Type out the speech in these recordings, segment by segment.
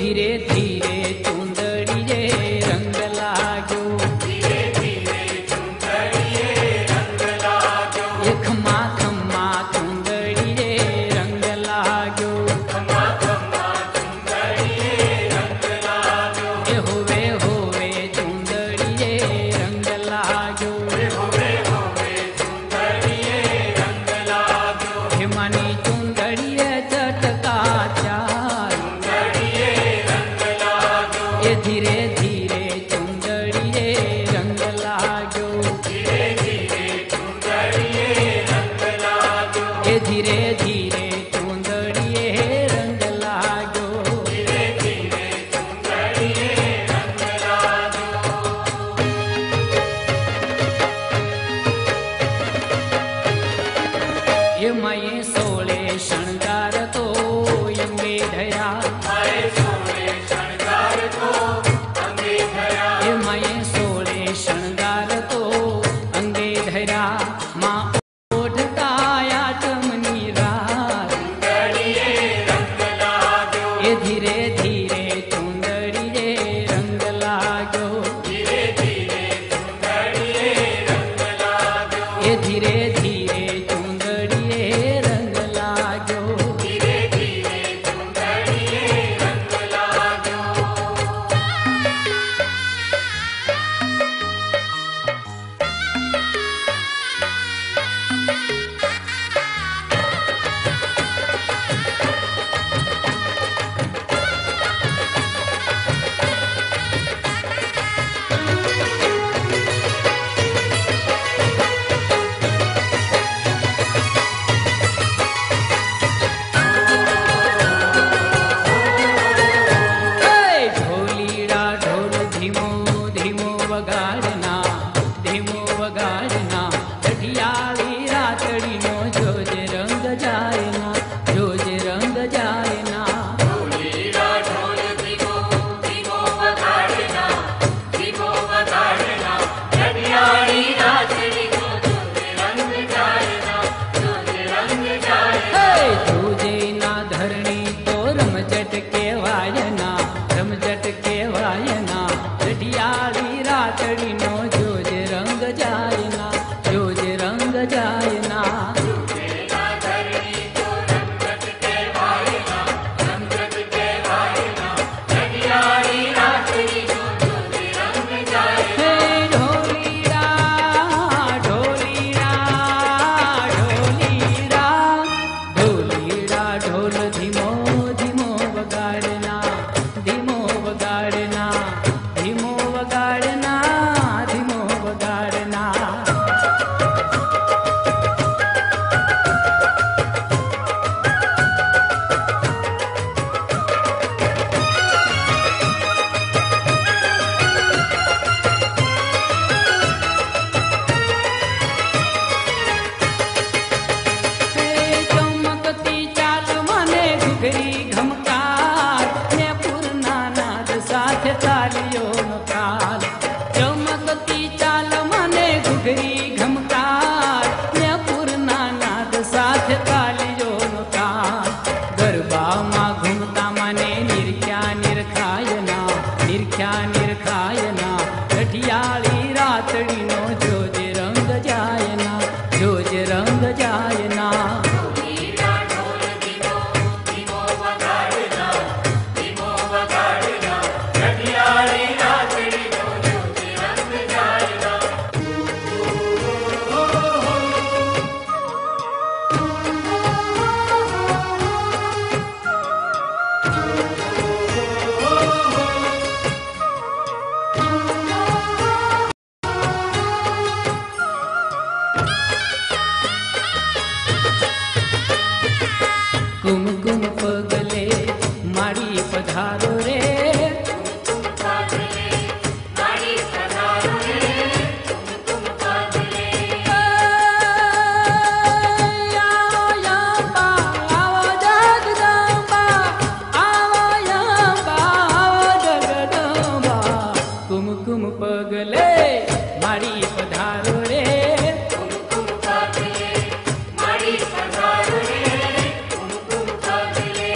धीरे धीरे चूंदड़ी रे रंग लागो, धीरे धीरे चुंदड़िए रंग लागो, ये खम्मा खम्मा चूंदड़ी रे रंग लागो, खम्मा खम्मा चुंदड़िए रंग लागो, ये होवे होवे चूंदड़ी रे रंग लागो, होवे होवे चुंदड़िए रंग लागो, हे मानी चूंदड़ी चटका चार, चुंदड़िए रंग लागो, ये धीरे धीरे चूंदड़ी रे रंग लागो, धीरे धीरे चुंदड़िए रंग लागो, ये धीरे धीरे चूंदड़ी रंग लागो, धीरे धीरे चुंदड़िए रंग लागो। ये मये सोले शणगार तो यंगे धया, आए सोने शणगार को अंगे धरा, ये मये सोले शणगार तो अंगे धया, माँ ओठ काया चमनी रात, चुंदड़िए रंग लागो, ये धीरे धीरे चूंदड़ी रे रंग लागो, धीरे धीरे चुंदड़िए रंग लागो, ये धीरे धीरे चूंदड़ी रे रंग लागो, धीरे धीरे चुंदड़िए रंग लागो। ए, ढोलीड़ा ढोल धीमो धीमो वगाड़ना, धीमो वगाड़ना, लठियाली रातड़ी नो जोज रंग जायना, जोज रंग जायना, ढोलीड़ा ढोल धीमो धीमो वगाड़ना, धीमो वगाड़ना, लठियाली रातड़ी को जोजे रंग जायना, जोजे रंग जायना। ए, जोजे ना धरणी तो रमजट के वायना, रमजट के वायना, लठियाली रातड़ी नो जोज रंग जायना, जोज रंग जायना, तेरा धरणी को रंगत के वायना, रंगत के वायना, लठियाली रातड़ी को जोजे रंग जायना। हे ढोलीड़ा ढोलीड़ा ढोलीड़ा, ढोलीड़ा ढोल धीमो धीमो वगाड़ना, धीमो वगाड़ना, धीमो वगाड़ना, धीमो वगाड़ना, हे चमकती चाल મને ઘૂઘરી ઘમકાર, ને પૂર્ણા નાદ સાથે તાલીઓનો તાલ, ચમકતી ચાલ મને ઘૂઘરી ઘમકાર, ને પૂર્ણા નાદ સાથે તાલીઓનો તાલ, ગરબામાં ઘૂમતા મને નિરખ્યા નિરખાયના, નિરખ્યા નિરખાયના, લઠિયાળી રાતડીનો જોજ રંગ જાયના, જોજ રંગ જાયના, ढोलीड़ा ढोल धीमो धीमो वगाड़ना, धीमो वगाड़ना, लठियाली रातड़ी को जोजे रंग जायना। કુમકુમ પગલે મારી પધારો રે, तुम पागले मारी पधारो रे, तुम पागले આવો યંબા, આવો જગદંબા, આવો યંબા, આવો જગદંબા, કુમકુમ પગલે મારી પધારો રે, तुम पागले मारी पधारो रे, तुम पागले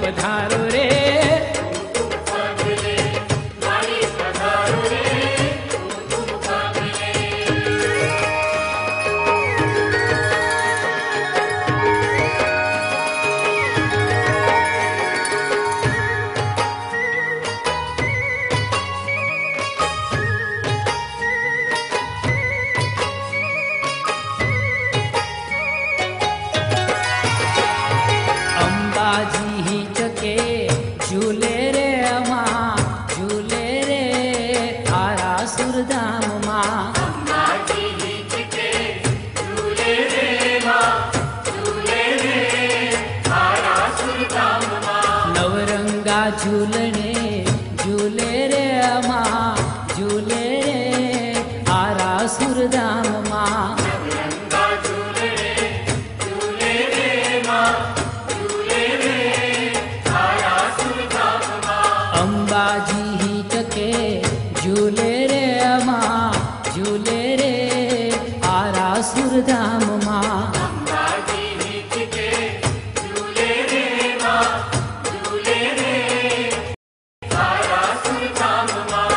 પધારો રે પાદરે માડી પધારો રે કુમકુમ પાદરે અંબાજી ચકે ઝૂલે રે અમા ઝૂલે રે આરા સુરધામમાં માજી નીચકે ઝૂલે રે માં ઝૂલે રે આરા સુરધામમાં નવરંગા ઝૂલણે ઝૂલે રે અમા ઝૂલે રે આરા સુરધામમાં રંગા ઝૂલે ઝૂલે રે માં ઝૂલે રે આરા સુરધામમાં અંબાજી ચકે ઝૂલે રે અમા ઝૂલે રે આરા સુરધામમાં માજી નીચકે ઝૂલે રે માં ઝૂલે રે આરા સુરધામમાં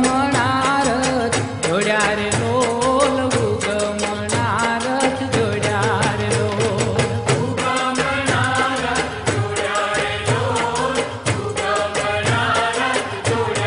ઉગમણારથ જોડ્યા રે લોલ ઉગમણારથ જોડ્યા રે લોલ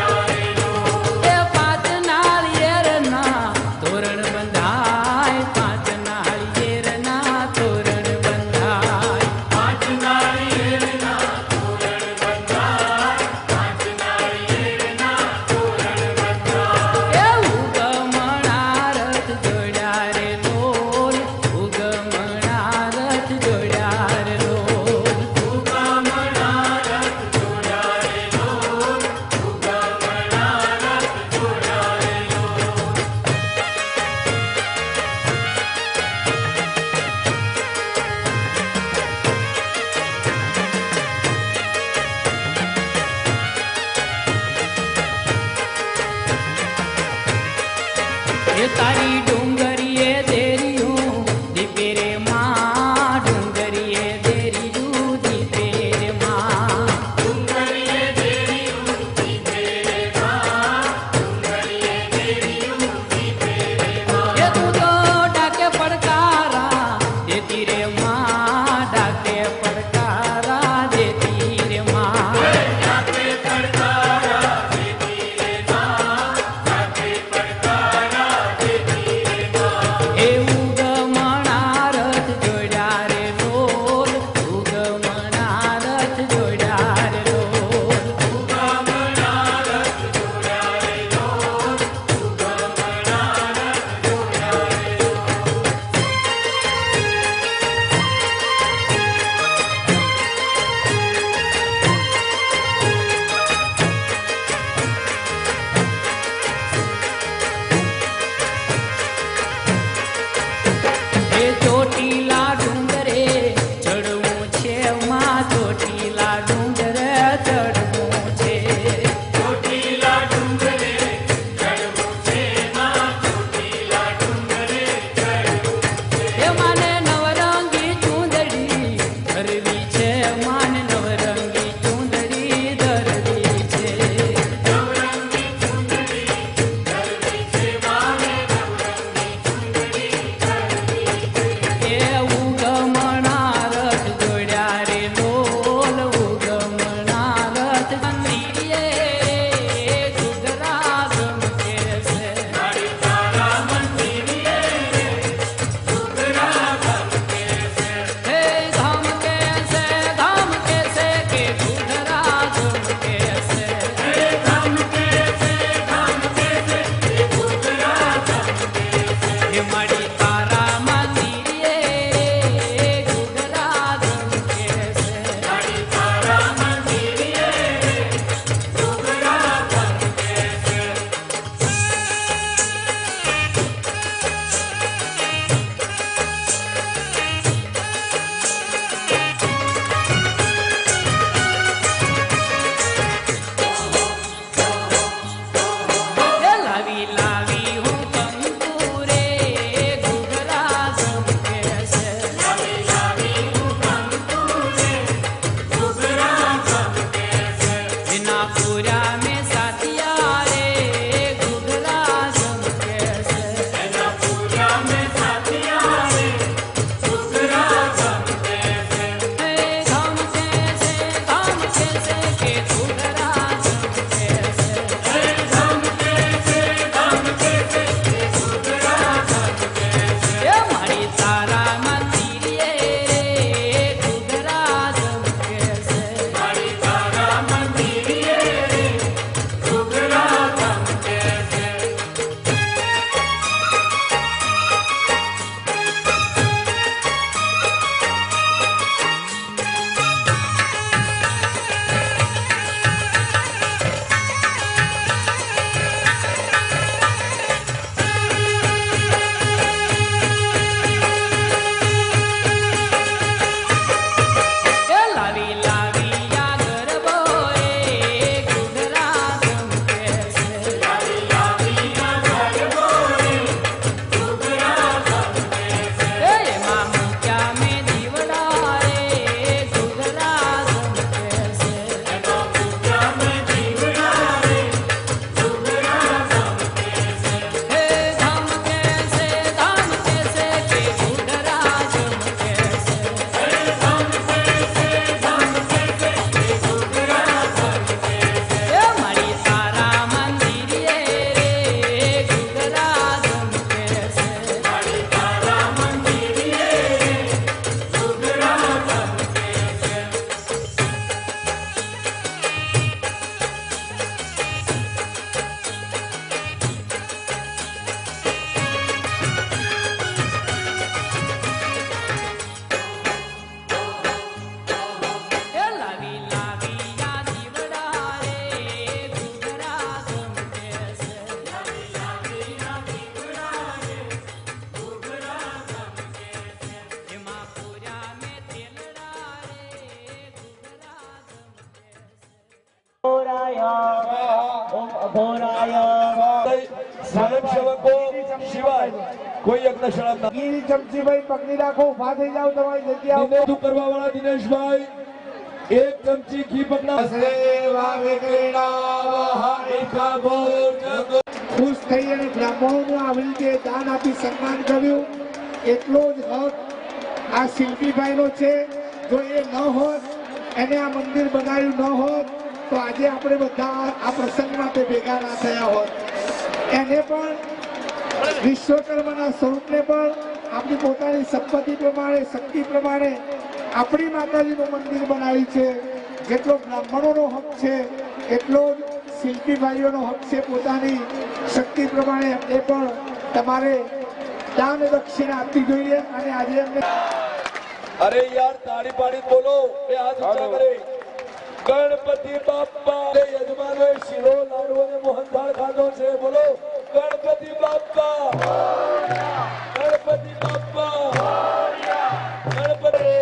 એ પાંચ નાળિયેરના તોરણ બંધાય પાંચ નાળિયેરના તોરણ બંધાય પાંચ નાળિયેરના તોરણ બંધાય પાંચ નાળિયેરના તોરણ બંધાય એ ઉગમણારથ જોડ્યા રે લોલ ઉગમણારથ જોડ્યા રે લોલ ઉગમણારથ જોડ્યા રે લોલ ઉગમણારથ જોડ્યા રે લોલ એ તારી ડુંગરીએ દેરિયું દીપે રે માં ડુંગરીએ દેરિયું દીપે રે માં ડુંગરીએ દેરિયું દીપે રે માં ડુંગરીએ દેરિયું દીપે રે માં એ તું તો ડાકે પડકારા દેતી રે માં ડાકે પડકારા દેતી રે માં જાતે પડકારા દેતી રે માં જાતે પડકારા દેતી રે માં એ ઉગમણારથ જોડ્યા રે લોલ ઉગમણારથ જોડ્યા રે લોલ ઉગમણારથ જોડ્યા રે લોલ ઉગમણારથ જોડ્યા રે લોલ એ ચોટીલા ડુંગરે ચડવું છે માં ચોટીલા ડુંગરે ચડવું છે ચોટીલા ડુંગરે ચડવું છે માં ચોટીલા ડુંગરે ચડવું એ માને નવરંગી ચૂંદડી ધરવી છે માને નવરંગી ચૂંદડી ધરવી છે નવરંગી ચૂંદડી ધરવી છે માને નવરંગી ચૂંદડી ધરવી છે એ ઉગમણારથ જોડ્યા રે લોલ ઉગમણારથ મંદિરે ઘૂઘરા ગમકે છે મારી તારા મંદિરે ઘૂઘરા ગમકે છે હે ધમકે છે કે ઘૂઘરા ગમકે છે હે ગમકે છે એ ઘૂઘરા ગમકે છે હે મારી તારા મંદિરે ઘૂઘરા ગમકે છે મારી તારા મંદિરે ઘૂઘરા ગમકે છે स्वाहाय ओम अघोराय સ્વયંસેવકો સિવાય કોઈ યજ્ઞશાળા ના ગીરી ચમચીભાઈ પકડી રાખો, ઉભા થઈ જાવ તમારી જગ્યા ઉપર. દિનેશ કરવા વાળા દિનેશભાઈ એક ચમચી ઘી પકડા સેવા વિક્રીણા ખુશ થઈ અને બ્રાહ્મણોનું આવી રીતે દાન આપી સન્માન કર્યું. એટલો જ હક આ શિલ્પીભાઈનો છે. જો એ ન હોત, એને આ મંદિર બનાવ્યું ન હોત, તો આજે આપણે બધા આ પ્રસંગ માટે ભેગા ના થયા હોત. એને પણ વિશ્વકર્માના સ્વરૂપને પણ આપણી પોતાની સંપત્તિ પ્રમાણે, શક્તિ પ્રમાણે આપણી માતાજીનું મંદિર બનાવ્યું છે. જેટલો બ્રાહ્મણોનો હક છે એટલો જ શિલ્પી ભાઈઓનો હક છે. પોતાની શક્તિ પ્રમાણે એ પણ તમારે દાન દક્ષિણા આપવી જોઈએ. અને આજે એમને અરે યાર તાળી પાડી બોલો બે હાથ ઊંચા કરે ગણપતિ બાપ્પા યજમાનોએ શીરો લાડુ અને મોહનથાળ ખાધો છે. બોલો ગણપતિ બાપ્પા ગણપતિ બાપ્પા ગણપતિ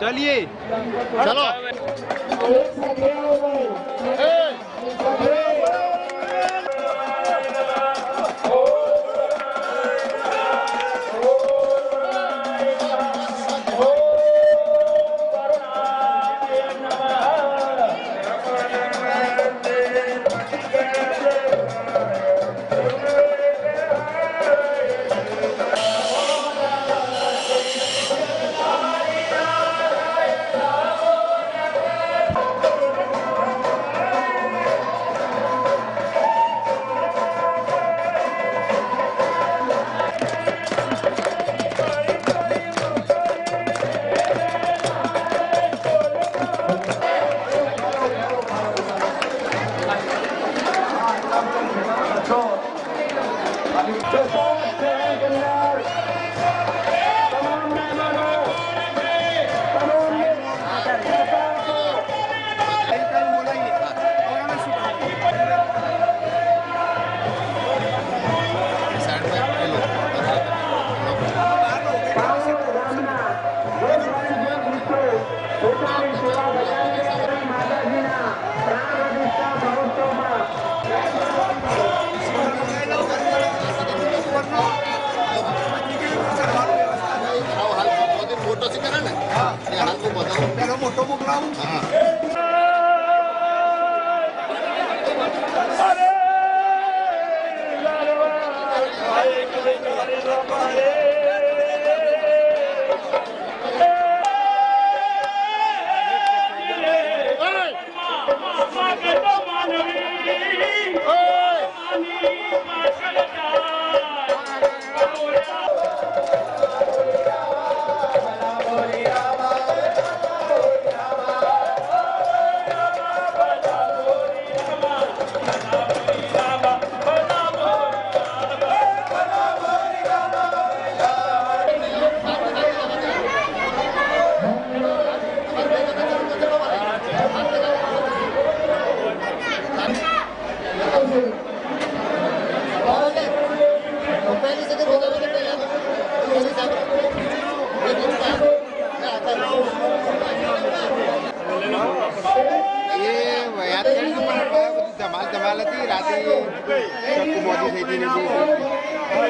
ચલીએ ચલો. મોટો મોકલાવું. ધમાલ હતી રાતે ચક્કુ મોતી થઈ હતી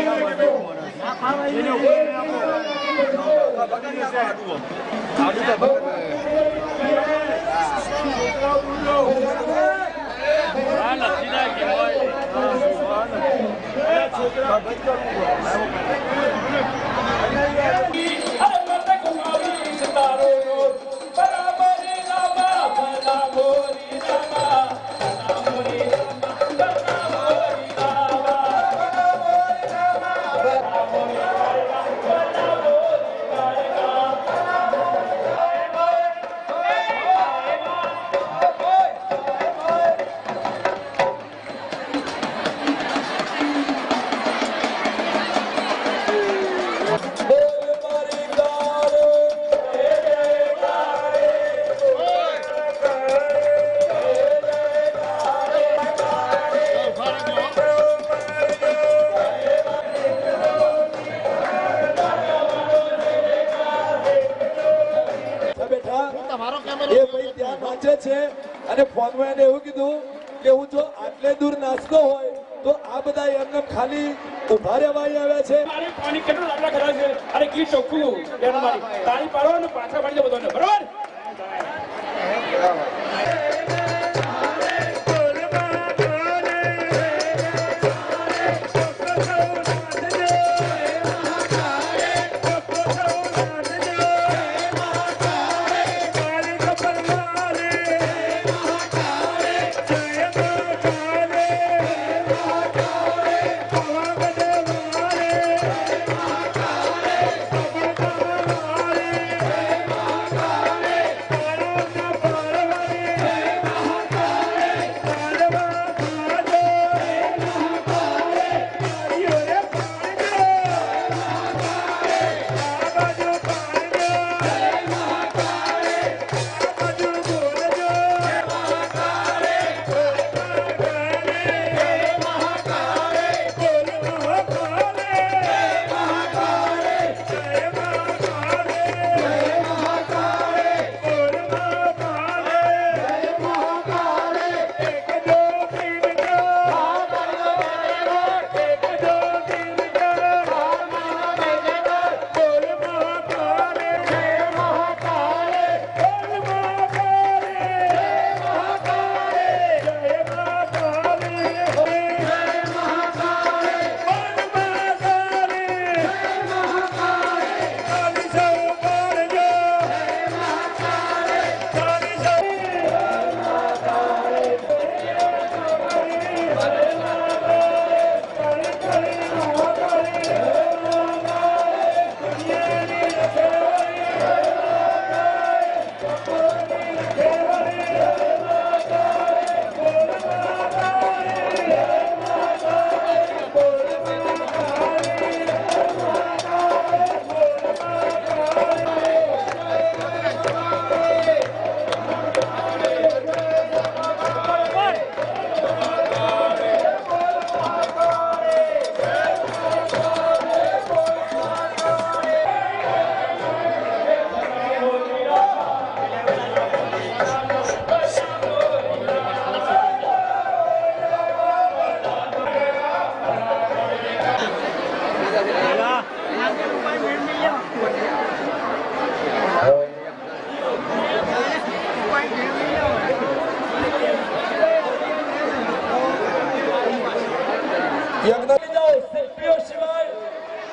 અને ફોનમાં એને એવું કીધું કે હું જો આટલે દૂર નાચતો હોય તો આ બધા એમને ખાલી ઉભા રહેવા આવ્યા છે. પાણી કેટલું લાકડા ખરા છે અને ગીત ચોખ્ખું તાળી પાડો અને પાછા પાડી દો બધાને બરોબર.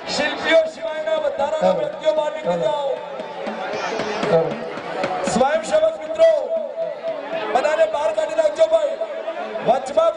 શિલ્પીઓ સિવાયના વધારાના વ્યક્તિઓ બહાર નીકળી જાઓ. સ્વયંસેવક મિત્રો બધાને બહાર કાઢી નાખજો ભાઈ. વચમાં